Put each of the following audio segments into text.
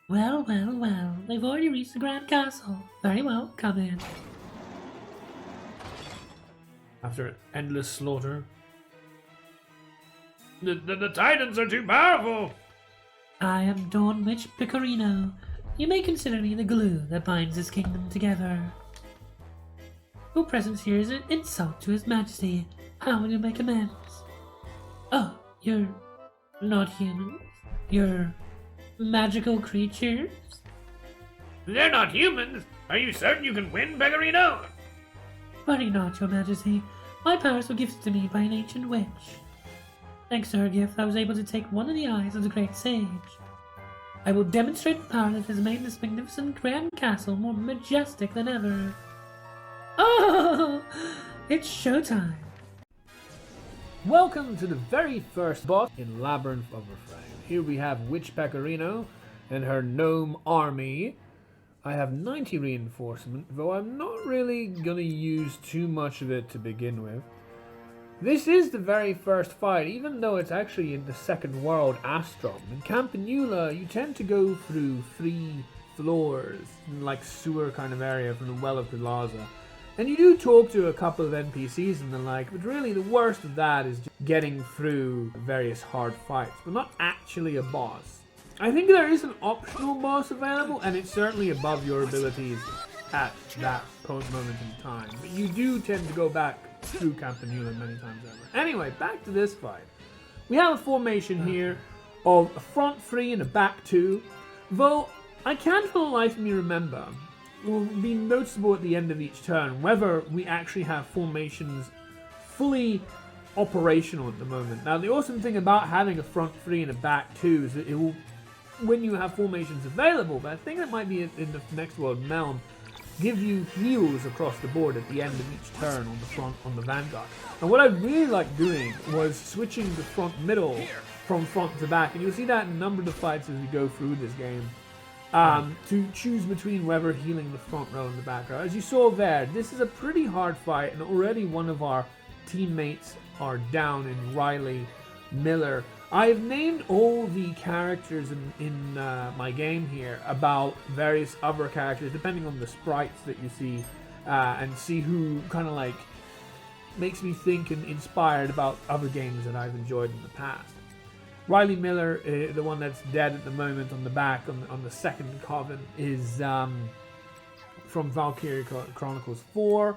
Well, well, well, they've already reached the Grand Castle. Very well, come in. After endless slaughter. The Titans are too powerful! I am Dawn Witch Pecorino. You may consider me the glue that binds this kingdom together. Your presence here is an insult to His Majesty. How will you make amends? Oh, you're not humans. You're magical creatures? They're not humans! Are you certain you can win, Pecorino? Worry not, Your Majesty. My powers were gifted to me by an ancient witch. Thanks to her gift, I was able to take one of the eyes of the great sage. I will demonstrate the power that has made this magnificent grand castle more majestic than ever. Oh, it's showtime. Welcome to the very first boss in Labyrinth of Refrain. Here we have Witch Pecorino and her gnome army. I have 90 reinforcement, though I'm not really gonna use too much of it to begin with. This is the very first fight, even though it's actually in the second world, Astrom. In Campanula, you tend to go through 3 floors, in like sewer kind of area from the Well of Plaza. And you do talk to a couple of NPCs and the like, but really the worst of that is just getting through various hard fights, but not actually a boss. I think there is an optional boss available, and it's certainly above your abilities at that moment in time. But you do tend to go back through Campanula many times over. Anyway, back to this fight. We have a formation here of a front 3 and a back 2, though I can't for the life of me remember. It will be noticeable at the end of each turn whether we actually have formations fully operational at the moment. Now, the awesome thing about having a front 3 and a back 2 is that it will, when you have formations available, but I think that might be in the next world, Melm, give you heals across the board at the end of each turn on the front, on the Vanguard. And what I really like doing was switching the front middle from front to back, and you'll see that in a number of the fights as we go through this game. To choose between whether healing the front row and the back row. As you saw there, this is a pretty hard fight, and already one of our teammates are down in Riley Miller. I have named all the characters in my game here about various other characters, depending on the sprites that you see, and see who kind of like makes me think and inspired about other games that I've enjoyed in the past. Riley Miller, the one that's dead at the moment on the back, on the second Coven, is from Valkyrie Chronicles 4.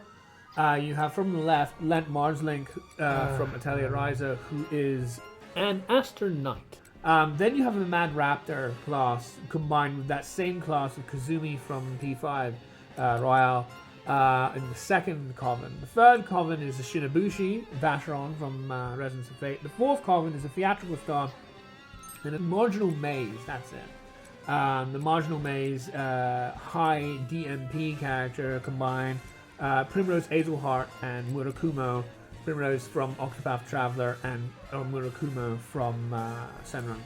You have from the left Lent Marslink from Atelier Ryza, who is an Aster Knight. Then you have the Mad Raptor class combined with that same class of Kazumi from P5 Royale in the second Coven. The third Coven is a Shinabushi, Vacheron from Resonance of Fate. The fourth Coven is a Theatrical Star and a Marginal Maze, that's it. The Marginal Maze, high DMP character combined, Primrose Hazelheart and Murakumo. Primrose from Octopath Traveler and Murakumo from Senran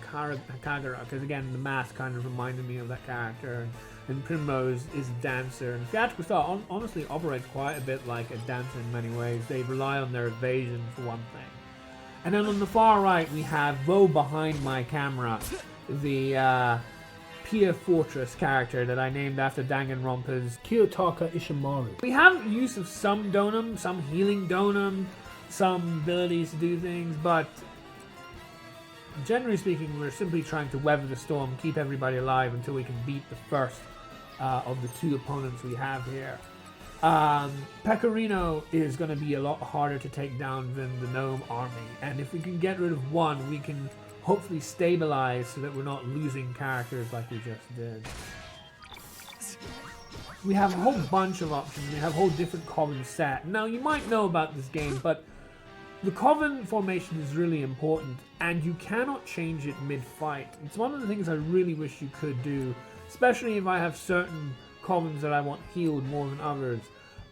Kagura, because again the mask kind of reminded me of that character, and Primrose is a dancer, and Theatrical Star honestly operates quite a bit like a dancer in many ways. They rely on their evasion for one thing. And then on the far right we have, though behind my camera, the Pia Fortress character that I named after Danganronpa's Kiyotaka Ishimaru. We have use of some Donum, some healing Donum, some abilities to do things, but generally speaking, we're simply trying to weather the storm, keep everybody alive until we can beat the first of the 2 opponents we have here. Pecorino is going to be a lot harder to take down than the Gnome army, and if we can get rid of one, we can hopefully stabilize so that we're not losing characters like we just did. We have a whole bunch of options. We have a whole different Coven set. Now, you might know about this game, but the Coven formation is really important, and you cannot change it mid-fight. It's one of the things I really wish you could do, especially if I have certain Covens that I want healed more than others.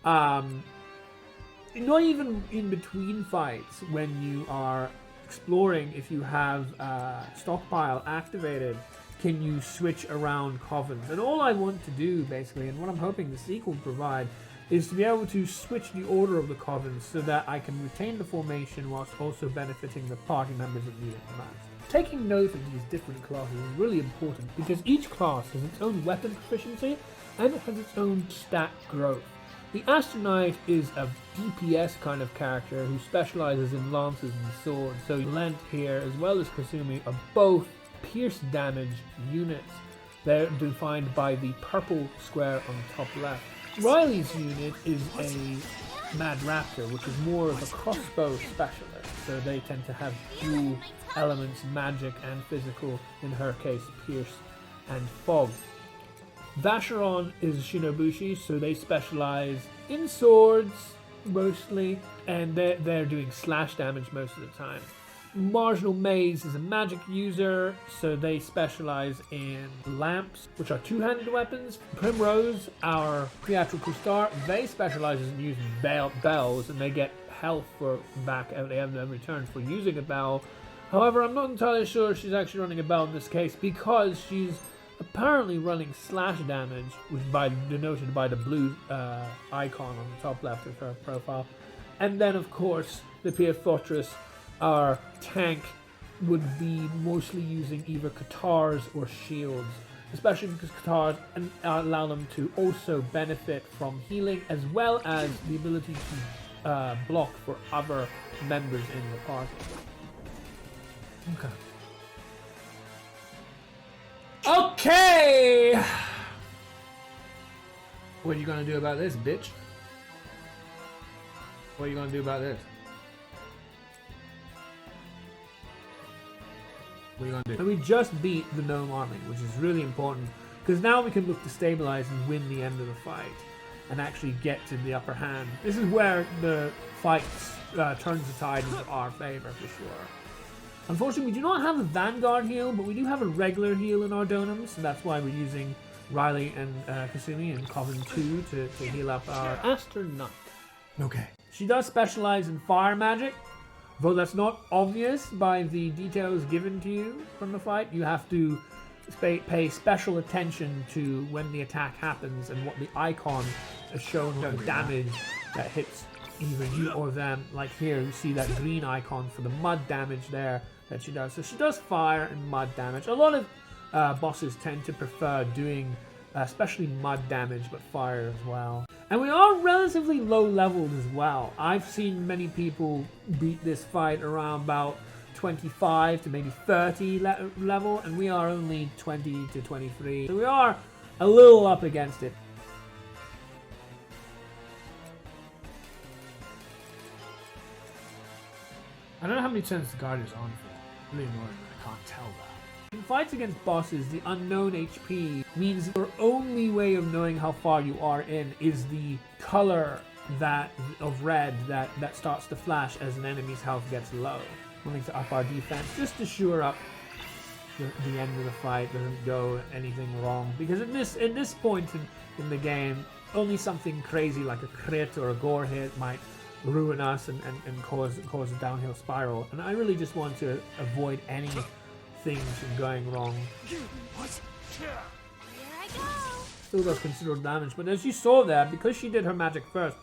Not even in between fights, when you are exploring, if you have Stockpile activated, can you switch around Covens. And all I want to do, basically, and what I'm hoping the sequel will provide, is to be able to switch the order of the Covens so that I can retain the formation whilst also benefiting the party members that need it the most. taking note of these different classes is really important because each class has its own weapon proficiency and it has its own stat growth. The Astronite is a DPS kind of character who specializes in lances and swords, so Lent here as well as Kasumi are both pierce damage units. They're defined by the purple square on the top left. Riley's unit is a Mad Raptor, which is more of a crossbow specialist, so they tend to have dual elements, magic and physical, in her case pierce and fog. Vacheron is Shinobushi, so they specialize in swords mostly, and they're doing slash damage most of the time. Marginal Maze is a magic user, so they specialize in lamps, which are two-handed weapons. Primrose, our theatrical star, they specialize in using bells, and they get health for back at the end of every turn for using a bell. However, I'm not entirely sure she's actually running a bell in this case because she's apparently running slash damage, which is denoted by the blue icon on the top left of her profile. And then, of course, the Pier Fortress, our tank, would be mostly using either katars or shields, especially because katars allow them to also benefit from healing as well as the ability to block for other members in the party. Okay! What are you gonna do about this, bitch? What are you gonna do about this? What are you gonna do? And we just beat the gnome army, which is really important, because now we can look to stabilize and win the end of the fight, and actually get to the upper hand. This is where the fight turns the tide into our favor, for sure. Unfortunately, we do not have a Vanguard heal, but we do have a regular heal in our Donums, so that's why we're using Riley and Kasumi and Coven 2 to heal up our Astronaut. Okay. She does specialize in fire magic, though that's not obvious by the details given to you from the fight. You have to pay special attention to when the attack happens and what the icon is showing the damage that hits either you or them. Like here, you see that green icon for the mud damage there that she does. So she does fire and mud damage. A lot of bosses tend to prefer doing especially mud damage, but fire as well. And we are relatively low leveled as well. I've seen many people beat this fight around about 25 to maybe 30 level, and we are only 20 to 23. So we are a little up against it. I don't know how many turns the guard is on for. Really annoying, I can't tell that. In fights against bosses, the unknown HP means your only way of knowing how far you are in is the color of red that starts to flash as an enemy's health gets low. Wanting to up our defense just to shore up the end of the fight doesn't go anything wrong. Because at this point in the game, only something crazy like a crit or a gore hit might ruin us and cause a downhill spiral. And I really just want to avoid any things from going wrong. Here I go. Still does considerable damage, but as you saw there, because she did her magic first,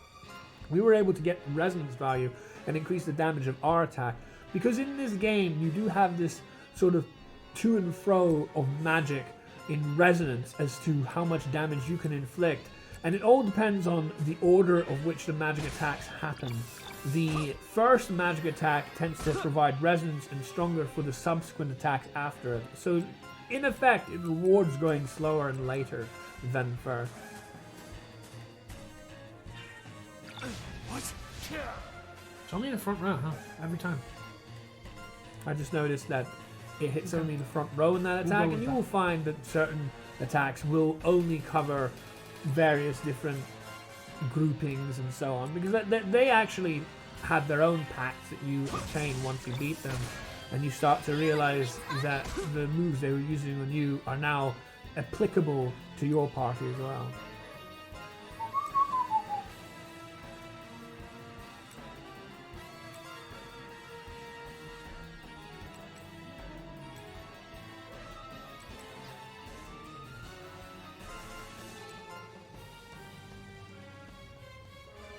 we were able to get resonance value and increase the damage of our attack. Because in this game, you do have this sort of to and fro of magic in resonance as to how much damage you can inflict. And it all depends on the order of which the magic attacks happen. The first magic attack tends to provide resonance and stronger for the subsequent attacks after it. So, in effect, it rewards going slower and later than first. It's only in the front row, huh? Every time. I just noticed that it hits only the front row in that attack, and you will find that certain attacks will only cover various different groupings and so on, because they actually have their own packs that you obtain once you beat them, and you start to realize that the moves they were using on you are now applicable to your party as well.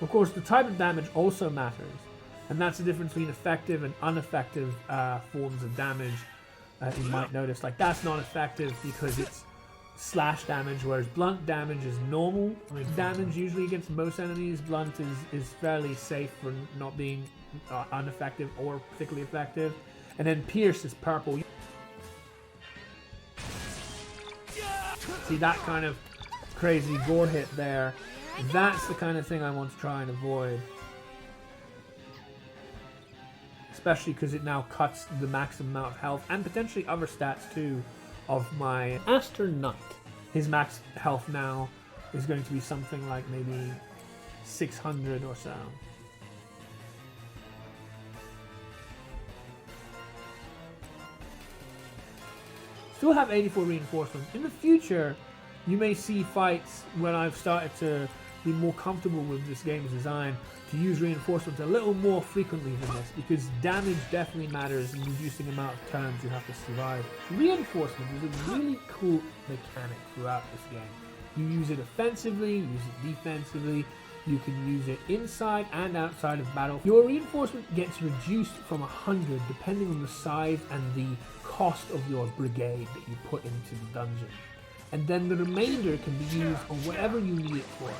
Of course, the type of damage also matters, and that's the difference between effective and ineffective forms of damage. You might notice, like, that's not effective because it's slash damage, whereas blunt damage is normal damage usually against most enemies. Blunt is fairly safe for not being ineffective or particularly effective. And then pierce is purple. See that kind of crazy gore hit there? That's the kind of thing I want to try and avoid. Especially because it now cuts the maximum amount of health and potentially other stats too of my Astrom. His max health now is going to be something like maybe 600 or so. Still have 84 reinforcement. In the future, you may see fights when I've started to be more comfortable with this game's design to use reinforcements a little more frequently than this, because damage definitely matters in reducing the amount of turns you have to survive. Reinforcement is a really cool mechanic throughout this game. You use it offensively, you use it defensively, you can use it inside and outside of battle. Your reinforcement gets reduced from 100 depending on the size and the cost of your brigade that you put into the dungeon. And then the remainder can be used on whatever you need it for.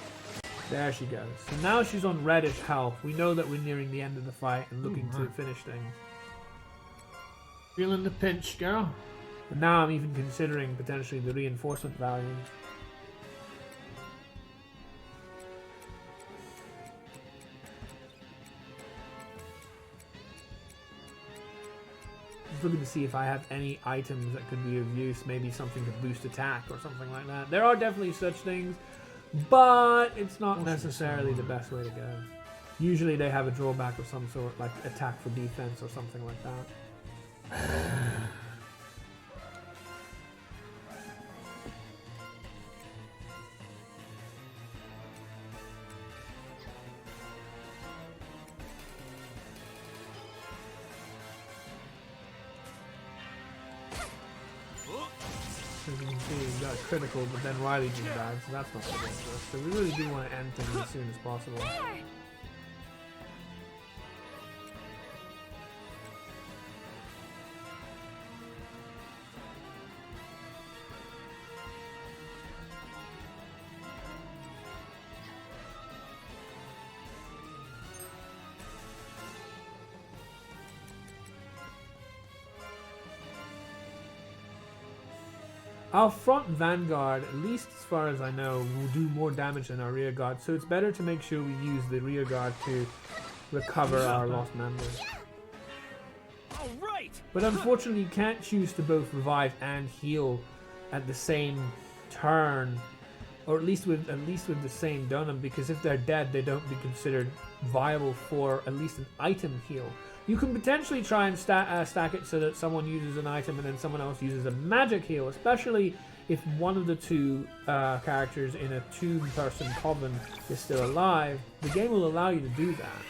There she goes. So now she's on reddish health. We know that we're nearing the end of the fight and looking to finish things. Feeling the pinch, girl. And now I'm even considering potentially the reinforcement value. Just looking to see if I have any items that could be of use. Maybe something to boost attack or something like that. There are definitely such things, but it's not necessarily the best way to go. Usually they have a drawback of some sort, like attack for defense or something like that. As you can see, we got a critical, but then Riley just died, so that's not so good for us. So we really do want to end things as soon as possible. Our front vanguard, at least as far as I know, will do more damage than our rear guard, so it's better to make sure we use the rear guard to recover our lost members. But unfortunately, you can't choose to both revive and heal at the same turn, or at least with the same donum, because if they're dead, they don't be considered viable for at least an item heal. You can potentially try and stack it so that someone uses an item and then someone else uses a magic heal, especially if one of the two characters in a two-person Coven is still alive. The game will allow you to do that.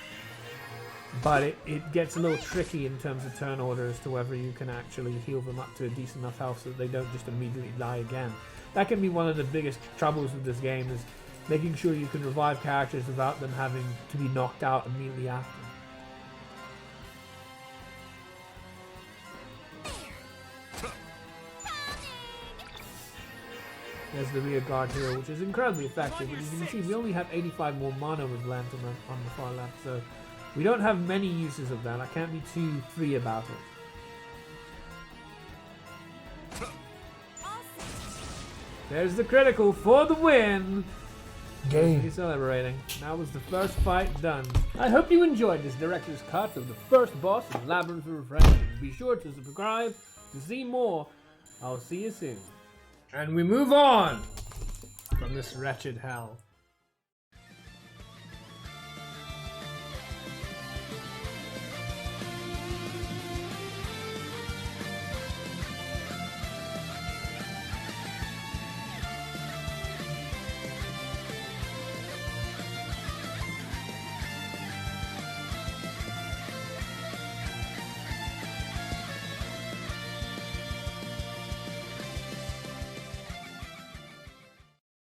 But it gets a little tricky in terms of turn order as to whether you can actually heal them up to a decent enough health so that they don't just immediately die again. That can be one of the biggest troubles with this game, is making sure you can revive characters without them having to be knocked out immediately after. There's the rear guard here, which is incredibly effective. But as you can see, we only have 85 more mana with Lent on the far left, so we don't have many uses of that. I can't be too free about it. There's the critical for the win! Game. Celebrating. That was the first fight done. I hope you enjoyed this director's cut of the first boss of Labyrinth of Refrain. Be sure to subscribe to see more. I'll see you soon. And we move on from this wretched hell.